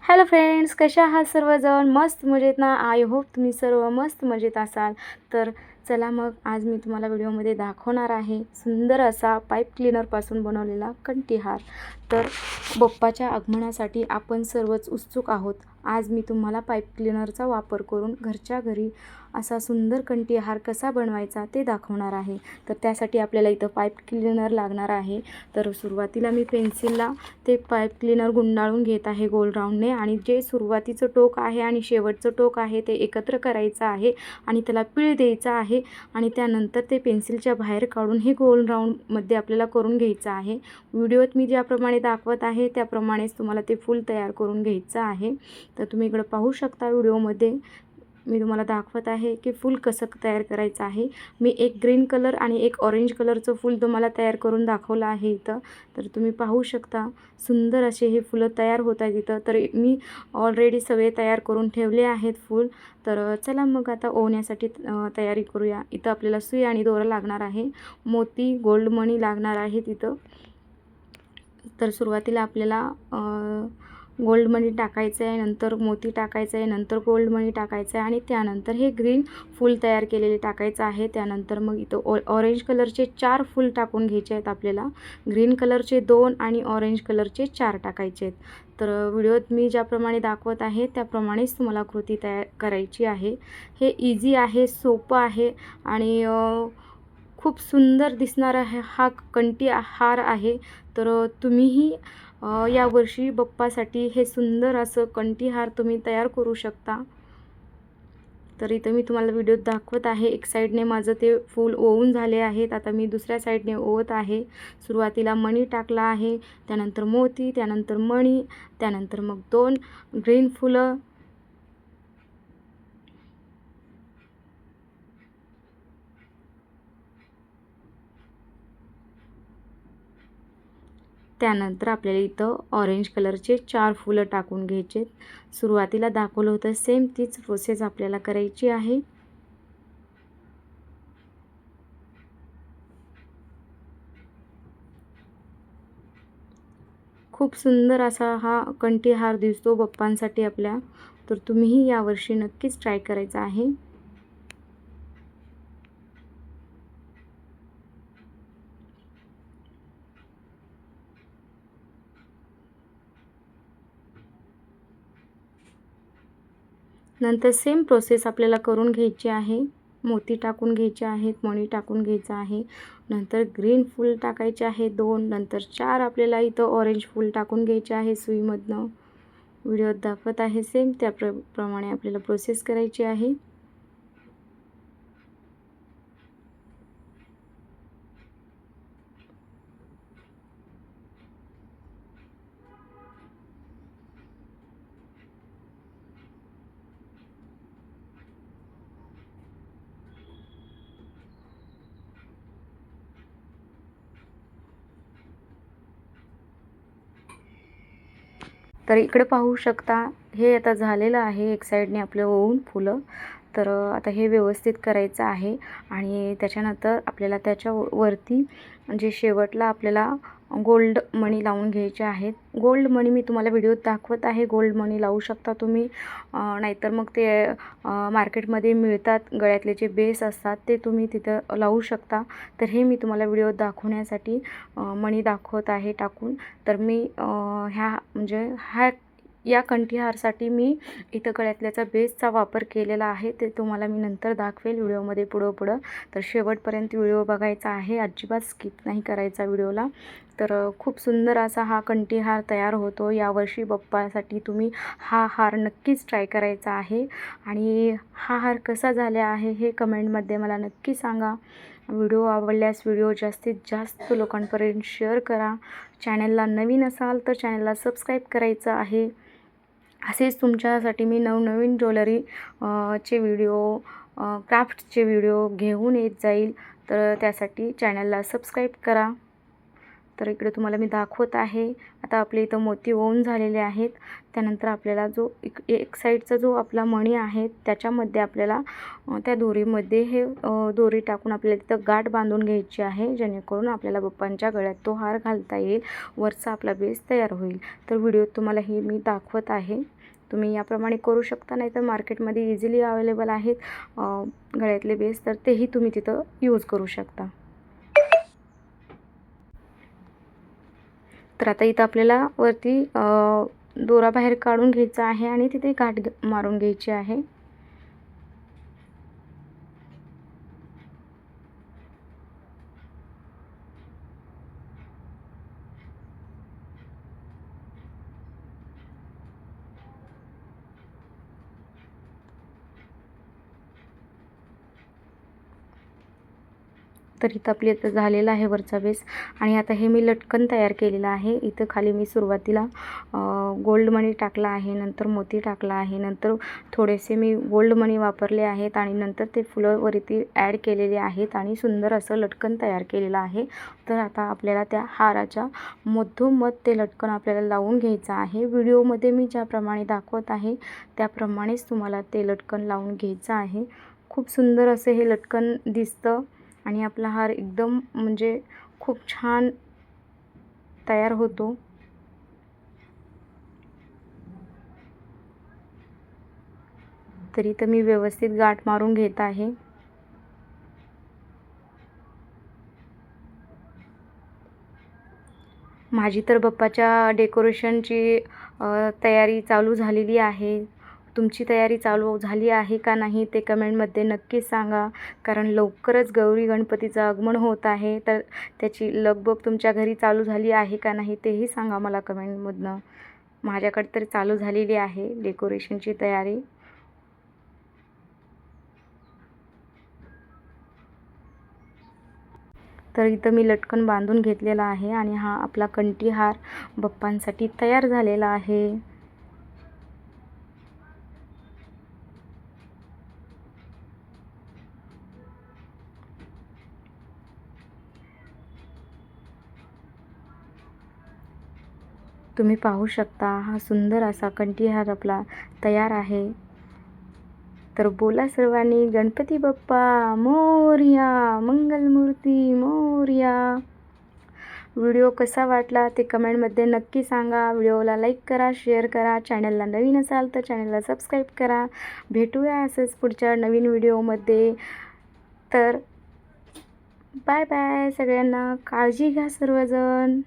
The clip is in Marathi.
हॅलो फ्रेंड्स, कशा आहात सर्वजण? मस्त मजेत ना? आय होप तुम्ही सर्व मस्त मजेत असाल. तर चला मग आज मी तुम्हाला व्हिडिओमध्ये दाखवणार आहे सुंदर असा पाईप क्लीनरपासून बनवलेला कंठीहार. तर बाप्पाच्या आगमनासाठी आपण सर्वच उत्सुक आहोत. आज मी तुम्हाला पाईप क्लीनरचा वापर करून घरच्या घरी असा सुंदर कंठीहार कसा बनवायचा ते दाखवणार आहे. तर त्यासाठी आपल्याला इथं पाईप क्लीनर लागणार आहे. तर सुरुवातीला मी पेन्सिलला ते पाईप क्लीनर गुंडाळून घेत आहे गोल राऊंडने, आणि जे सुरुवातीचं टोक आहे आणि शेवटचं टोक आहे ते एकत्र करायचं आहे आणि त्याला पीळ द्यायचा आहे. आणि त्यानंतर ते पेन्सिलच्या बाहेर काढून हे गोल राऊंडमध्ये आपल्याला करून घ्यायचं आहे. व्हिडिओत मी ज्याप्रमाणे दाखवत आहे त्याप्रमाणेच तुम्हाला ते फुल तयार करून घ्यायचं आहे. तर तुम्ही इकडं पाहू शकता, व्हिडिओमध्ये मी तुम्हाला दाखवत आहे की फूल कसं तयार करायचं आहे. मी एक ग्रीन कलर आणि एक ऑरेंज कलरचं फूल तुम्हाला तयार करून दाखवलं आहे इथं. तर तुम्ही पाहू शकता सुंदर असे हे फुलं तयार होत आहेत इथं. तर मी ऑलरेडी सगळे तयार करून ठेवले आहेत फूल. तर चला मग आता ओवण्यासाठी तयारी करूया. इथं आपल्याला सुई आणि दोरा लागणार आहे, मोती गोल्ड मणी लागणार आहेत इथं. तर सुरुवातीला आपल्याला गोल्ड मनी टाकायचं आहे, नंतर मोती टाकायचं आहे, नंतर गोल्ड मनी टाकायचं आहे आणि त्यानंतर हे ग्रीन फूल तयार केलेले टाकायचं आहे. त्यानंतर मग इथं ऑरेंज कलरचे 4 फूल टाकून घ्यायचे आहेत आपल्याला. ग्रीन कलरचे 2 आणि ऑरेंज कलरचे 4 टाकायचे आहेत. तर व्हिडिओत मी ज्याप्रमाणे दाखवत आहे त्याप्रमाणेच तुम्हाला कृती तयार करायची आहे. हे इझी आहे, सोपं आहे आणि खूप सुंदर दिसणारा हा कंठीहार आहे. तर तुम्हीही यावर्षी बाप्पासाठी हे सुंदर असं कंठीहार तुम्ही तयार करू शकता. तर इथं मी तुम्हाला व्हिडिओत दाखवत आहे. एक साईडने माझं ते फूल ओवून झाले आहेत. आता मी दुसऱ्या साईडने ओवत आहे. सुरुवातीला मणी टाकला आहे, त्यानंतर मोती, त्यानंतर मणी, त्यानंतर मग 2 ग्रीन फुलं, त्यानंतर आपल्याला इथं ऑरेंज कलरचे 4 फुलं टाकून घ्यायचे. सुरुवातीला दाखवलं होतं सेम तीच प्रोसेस आपल्याला करायची आहे. खूप सुंदर असा हा कंठीहार दिसतो बाप्पांसाठी आपल्या. तर तुम्हीही यावर्षी नक्कीच ट्राय करायचा आहे. नंतर सेम प्रोसेस आपल्याला करून घ्यायची आहे. मोती टाकून घ्यायचे आहेत, मणी टाकून घ्यायचं आहे, नंतर ग्रीन फूल टाकायचे आहे 2, नंतर 4 आपल्याला इथं ऑरेंज फूल टाकून घ्यायचे आहे सुईमधनं. व्हिडिओत दाखवत आहे सेम त्याप्रमाणे आपल्याला प्रोसेस करायची आहे. तर इकडे पाहू शकता, हे आता झालेलं आहे एक साईडने आपलं ओवून फुलं. तर आता हे व्यवस्थित करायचं आहे आणि त्याच्यानंतर आपल्याला त्याच्या वरती जे शेवटला आपल्याला गोल्ड मणी लावून घ्यायचे आहेत. गोल्ड मणी मी तुम्हाला व्हिडिओत दाखवत आहे. गोल्ड मणी लावू शकता तुम्ही, नाहीतर मग ते मार्केटमध्ये मिळतात, गळ्यातले जे बेस असतात ते तुम्ही तिथं लावू शकता. तर हे मी तुम्हाला व्हिडिओत दाखवण्यासाठी मणी दाखवत आहे टाकून. तर मी या कंठीहारसाठी मी इथं गळ्यातल्याचा बेसचा वापर केलेला आहे. ते तुम्हाला मी नंतर दाखवेल व्हिडिओमध्ये पुढं. तर शेवटपर्यंत व्हिडिओ बघायचा आहे, अजिबात स्किप नाही करायचा व्हिडिओला. तर खूप सुंदर असा हा कंठीहार तयार होतो. यावर्षी बाप्पासाठी तुम्ही हा हार नक्कीच ट्राय करायचा आहे. आणि हा हार कसा झाला आहे हे कमेंटमध्ये मला नक्की सांगा. व्हिडिओ आवडल्यास व्हिडिओ जास्तीत जास्त लोकांपर्यंत शेअर करा. चॅनलला नवीन असाल तर चॅनलला सबस्क्राईब करायचं आहे. असेच तुमच्यासाठी मी नवनवीन ज्वेलरी चे व्हिडिओ, क्राफ्टचे व्हिडिओ घेऊन येत जाईल. तर त्यासाठी चॅनलला सबस्क्राईब करा. तर इकडे तुम्हाला मी दाखवत आहे. आता आपले इथं मोती होऊन झालेले आहेत. त्यानंतर आपल्याला जो एक साईडचा जो आपला मणी आहे त्याच्यामध्ये आपल्याला त्या दोरीमध्ये हे दोरी टाकून आपल्याला तिथं गाठ बांधून घ्यायची आहे, जेणेकरून आपल्याला बाप्पांच्या गळ्यात तो हार घालता येईल, वरचा आपला बेस तयार होईल. तर व्हिडिओत तुम्हाला हे मी दाखवत आहे. तुम्ही याप्रमाणे करू शकता, नाही तर मार्केटमध्ये इझिली अवेलेबल आहेत गळ्यातले बेस, तर तेही तुम्ही तिथं यूज करू शकता. तर आता इथं आपल्याला वरती दोरा बाहेर काढून घ्यायचा आहे आणि तिथे गाठ मारून घ्यायची आहे. तर इथं आपली आता झालेला आहे वरचा बेस. आणि आता हे मी लटकन तयार केलेलं आहे. इथं खाली मी सुरुवातीला गोल्ड मणी टाकला आहे, नंतर मोती टाकला आहे, नंतर थोडेसे मी गोल्ड मणी वापरले आहेत आणि नंतर ते फुलं वरती ॲड केलेले आहेत आणि सुंदर असं लटकन तयार केलेलं आहे. तर आता आपल्याला त्या हाराच्या मधोमध ते लटकन आपल्याला लावून घ्यायचं आहे. व्हिडिओमध्ये मी ज्याप्रमाणे दाखवत आहे त्याप्रमाणेच तुम्हाला ते लटकन लावून घ्यायचं आहे. खूप सुंदर असं हे लटकन दिसतं आणि आपला हार एकदम म्हणजे खूप छान तयार होतो. तरी तर मी व्यवस्थित गाठ मारून घेत आहे. माझी तर बाप्पाच्या डेकोरेशनची तयारी चालू झालेली आहे. तुमची तयारी चालू झाली आहे का नाही ते कमेंटमध्ये नक्कीच सांगा. कारण लवकरच गौरी गणपतीचं आगमन होत आहे, तर त्याची लगबग तुमच्या घरी चालू झाली आहे का नाही तेही सांगा मला कमेंटमधनं. माझ्याकडे तर चालू झालेली आहे डेकोरेशनची तयारी. तर इथं मी लटकन बांधून घेतलेला आहे आणि हा आपला कंठीहार बाप्पांसाठी तयार झालेला आहे. तुम्ही पाहू शकता हा सुंदर असा कंठीहार आपला तयार आहे. तर बोला सर्वांनी गणपती बाप्पा मोरया, मंगलमूर्ती मोरया. व्हिडिओ कसा वाटला ते कमेंटमध्ये नक्की सांगा. व्हिडिओला लाईक करा, शेअर करा. चॅनलला नवीन असाल तर चॅनलला सबस्क्राईब करा. भेटूया असंच पुढच्या नवीन व्हिडिओमध्ये. तर बाय बाय सगळ्यांना. काळजी घ्या सर्वजण.